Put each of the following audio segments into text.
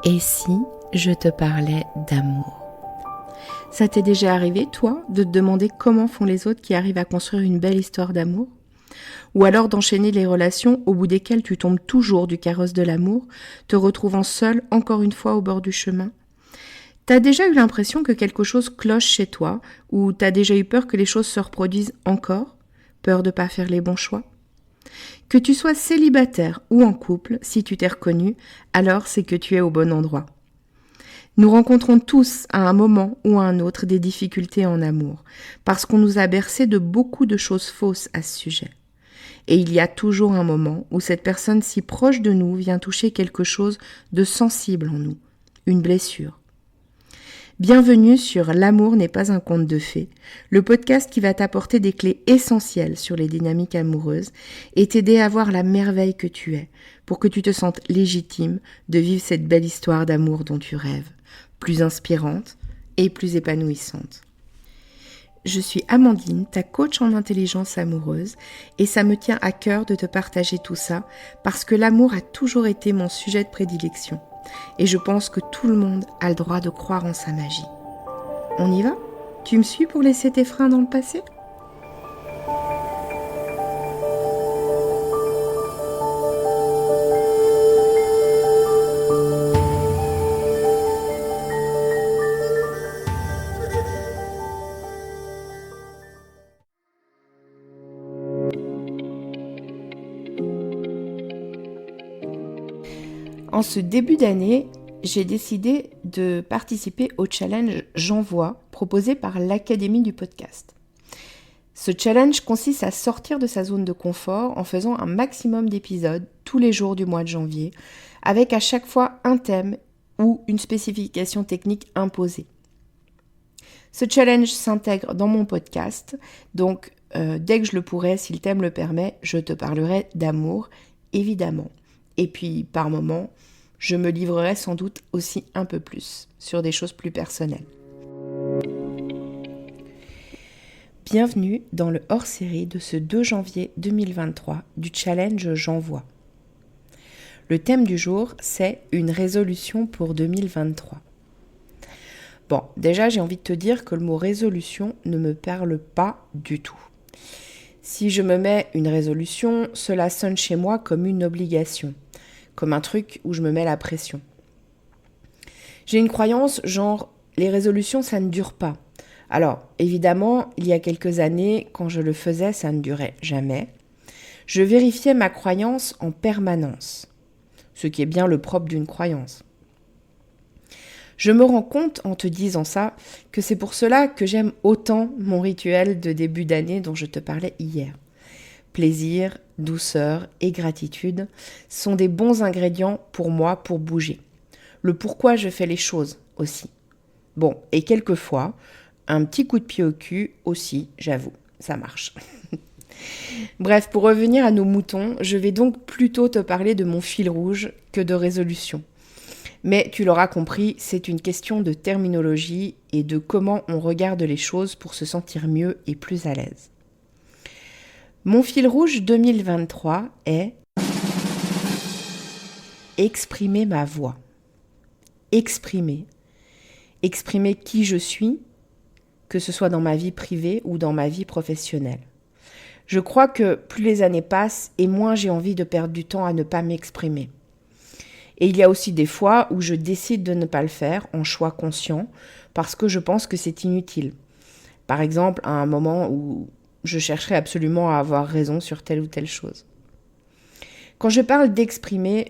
Et si je te parlais d'amour ? Ça t'est déjà arrivé, toi, de te demander comment font les autres qui arrivent à construire une belle histoire d'amour ? Ou alors d'enchaîner les relations au bout desquelles tu tombes toujours du carrosse de l'amour, te retrouvant seul encore une fois au bord du chemin ? T'as déjà eu l'impression que quelque chose cloche chez toi, ou t'as déjà eu peur que les choses se reproduisent encore ? Peur de pas faire les bons choix ? Que tu sois célibataire ou en couple, si tu t'es reconnu, alors c'est que tu es au bon endroit. Nous rencontrons tous à un moment ou à un autre des difficultés en amour, parce qu'on nous a bercé de beaucoup de choses fausses à ce sujet. Et il y a toujours un moment où cette personne si proche de nous vient toucher quelque chose de sensible en nous, une blessure. Bienvenue sur L'amour n'est pas un conte de fées, le podcast qui va t'apporter des clés essentielles sur les dynamiques amoureuses et t'aider à voir la merveille que tu es, pour que tu te sentes légitime de vivre cette belle histoire d'amour dont tu rêves, plus inspirante et plus épanouissante. Je suis Amandine, ta coach en intelligence amoureuse, et ça me tient à cœur de te partager tout ça parce que l'amour a toujours été mon sujet de prédilection. Et je pense que tout le monde a le droit de croire en sa magie. On y va ? Tu me suis pour laisser tes freins dans le passé ? En ce début d'année, j'ai décidé de participer au challenge J'envoie proposé par l'Académie du podcast. Ce challenge consiste à sortir de sa zone de confort en faisant un maximum d'épisodes tous les jours du mois de janvier, avec à chaque fois un thème ou une spécification technique imposée. Ce challenge s'intègre dans mon podcast, donc dès que je le pourrai, si le thème le permet, je te parlerai d'amour, évidemment. Et puis, par moments, je me livrerai sans doute aussi un peu plus sur des choses plus personnelles. Bienvenue dans le hors-série de ce 2 janvier 2023 du challenge J'envoie. Le thème du jour, c'est une résolution pour 2023. Bon, déjà, j'ai envie de te dire que le mot résolution ne me parle pas du tout. Si je me mets une résolution, cela sonne chez moi comme une obligation, comme un truc où je me mets la pression. J'ai une croyance genre, les résolutions, ça ne dure pas. Alors, évidemment, il y a quelques années, quand je le faisais, ça ne durait jamais. Je vérifiais ma croyance en permanence, ce qui est bien le propre d'une croyance. Je me rends compte, en te disant ça, que c'est pour cela que j'aime autant mon rituel de début d'année dont je te parlais hier. Plaisir, douceur et gratitude sont des bons ingrédients pour moi pour bouger. Le pourquoi je fais les choses aussi. Bon, et quelquefois, un petit coup de pied au cul aussi, j'avoue, ça marche. Bref, pour revenir à nos moutons, je vais donc plutôt te parler de mon fil rouge que de résolution. Mais tu l'auras compris, c'est une question de terminologie et de comment on regarde les choses pour se sentir mieux et plus à l'aise. Mon fil rouge 2023 est exprimer ma voix. Exprimer qui je suis, que ce soit dans ma vie privée ou dans ma vie professionnelle. Je crois que plus les années passent et moins j'ai envie de perdre du temps à ne pas m'exprimer. Et il y a aussi des fois où je décide de ne pas le faire en choix conscient parce que je pense que c'est inutile. Par exemple, à un moment où je chercherai absolument à avoir raison sur telle ou telle chose. Quand je parle d'exprimer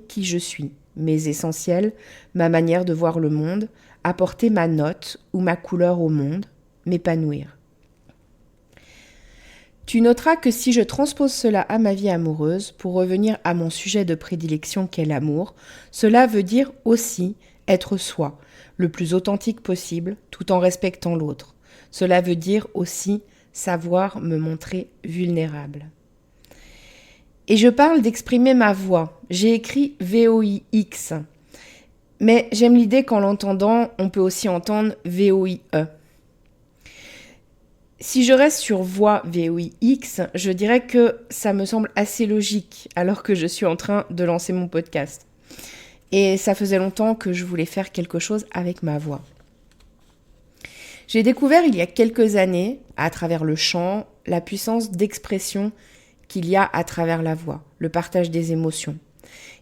qui je suis, mes essentiels, ma manière de voir le monde, apporter ma note ou ma couleur au monde, m'épanouir. Tu noteras que si je transpose cela à ma vie amoureuse, pour revenir à mon sujet de prédilection qu'est l'amour, cela veut dire aussi être soi, le plus authentique possible, tout en respectant l'autre. Cela veut dire aussi savoir me montrer vulnérable. Et je parle d'exprimer ma voix. J'ai écrit VOIX. Mais j'aime l'idée qu'en l'entendant, on peut aussi entendre VOIE. Si je reste sur voix VOIX, je dirais que ça me semble assez logique alors que je suis en train de lancer mon podcast. Et ça faisait longtemps que je voulais faire quelque chose avec ma voix. J'ai découvert il y a quelques années, à travers le chant, la puissance d'expression qu'il y a à travers la voix, le partage des émotions.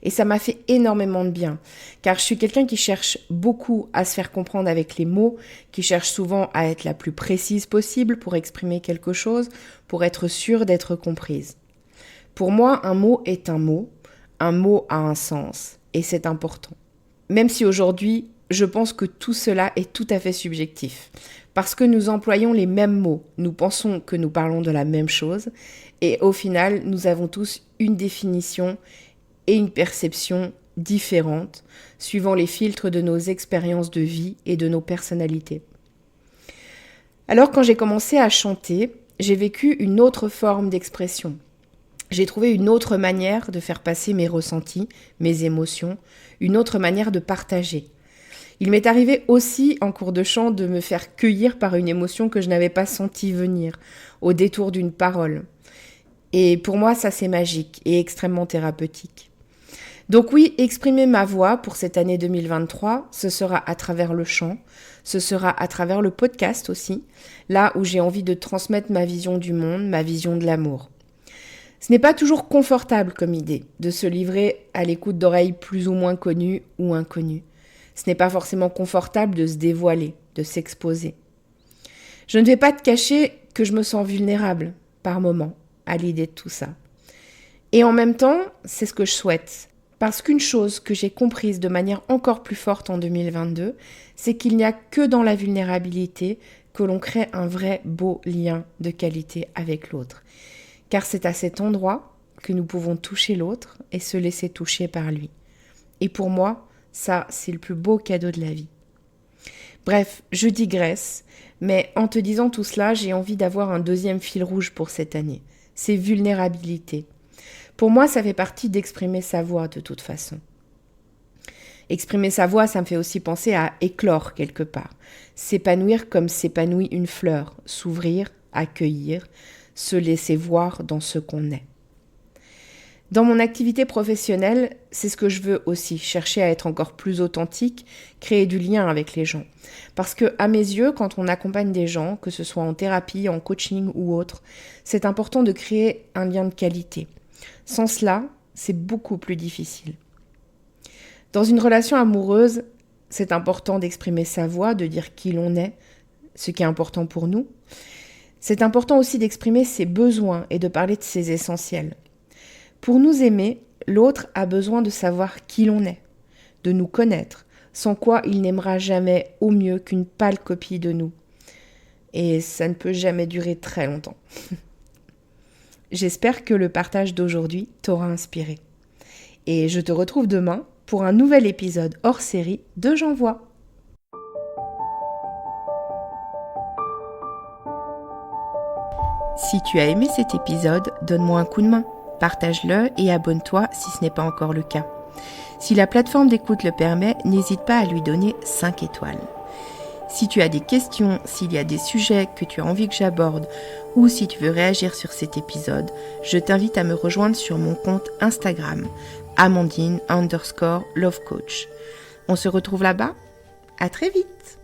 Et ça m'a fait énormément de bien, car je suis quelqu'un qui cherche beaucoup à se faire comprendre avec les mots, qui cherche souvent à être la plus précise possible pour exprimer quelque chose, pour être sûre d'être comprise. Pour moi, un mot est un mot a un sens, et c'est important. Même si aujourd'hui, je pense que tout cela est tout à fait subjectif, parce que nous employons les mêmes mots, nous pensons que nous parlons de la même chose, et au final, nous avons tous une définition et une perception différentes, suivant les filtres de nos expériences de vie et de nos personnalités. Alors quand j'ai commencé à chanter, j'ai vécu une autre forme d'expression. J'ai trouvé une autre manière de faire passer mes ressentis, mes émotions, une autre manière de partager. Il m'est arrivé aussi en cours de chant de me faire cueillir par une émotion que je n'avais pas sentie venir, au détour d'une parole. Et pour moi, ça c'est magique et extrêmement thérapeutique. Donc oui, exprimer ma voix pour cette année 2023, ce sera à travers le chant, ce sera à travers le podcast aussi, là où j'ai envie de transmettre ma vision du monde, ma vision de l'amour. Ce n'est pas toujours confortable comme idée de se livrer à l'écoute d'oreilles plus ou moins connues ou inconnues. Ce n'est pas forcément confortable de se dévoiler, de s'exposer. Je ne vais pas te cacher que je me sens vulnérable par moments à l'idée de tout ça. Et en même temps, c'est ce que je souhaite. Parce qu'une chose que j'ai comprise de manière encore plus forte en 2022, c'est qu'il n'y a que dans la vulnérabilité que l'on crée un vrai beau lien de qualité avec l'autre. Car c'est à cet endroit que nous pouvons toucher l'autre et se laisser toucher par lui. Et pour moi, ça, c'est le plus beau cadeau de la vie. Bref, je digresse, mais en te disant tout cela, j'ai envie d'avoir un deuxième fil rouge pour cette année. C'est vulnérabilité. Pour moi, ça fait partie d'exprimer sa voix de toute façon. Exprimer sa voix, ça me fait aussi penser à éclore quelque part. S'épanouir comme s'épanouit une fleur, s'ouvrir, accueillir, se laisser voir dans ce qu'on est. Dans mon activité professionnelle, c'est ce que je veux aussi, chercher à être encore plus authentique, créer du lien avec les gens. Parce que, à mes yeux, quand on accompagne des gens, que ce soit en thérapie, en coaching ou autre, c'est important de créer un lien de qualité. Sans cela, c'est beaucoup plus difficile. Dans une relation amoureuse, c'est important d'exprimer sa voix, de dire qui l'on est, ce qui est important pour nous. C'est important aussi d'exprimer ses besoins et de parler de ses essentiels. Pour nous aimer, l'autre a besoin de savoir qui l'on est, de nous connaître, sans quoi il n'aimera jamais au mieux qu'une pâle copie de nous. Et ça ne peut jamais durer très longtemps. J'espère que le partage d'aujourd'hui t'aura inspiré. Et je te retrouve demain pour un nouvel épisode hors série de J'envoie. Si tu as aimé cet épisode, donne-moi un coup de main. Partage-le et abonne-toi si ce n'est pas encore le cas. Si la plateforme d'écoute le permet, n'hésite pas à lui donner 5 étoiles. Si tu as des questions, s'il y a des sujets que tu as envie que j'aborde ou si tu veux réagir sur cet épisode, je t'invite à me rejoindre sur mon compte Instagram, Amandine_lovecoach. On se retrouve là-bas. À très vite!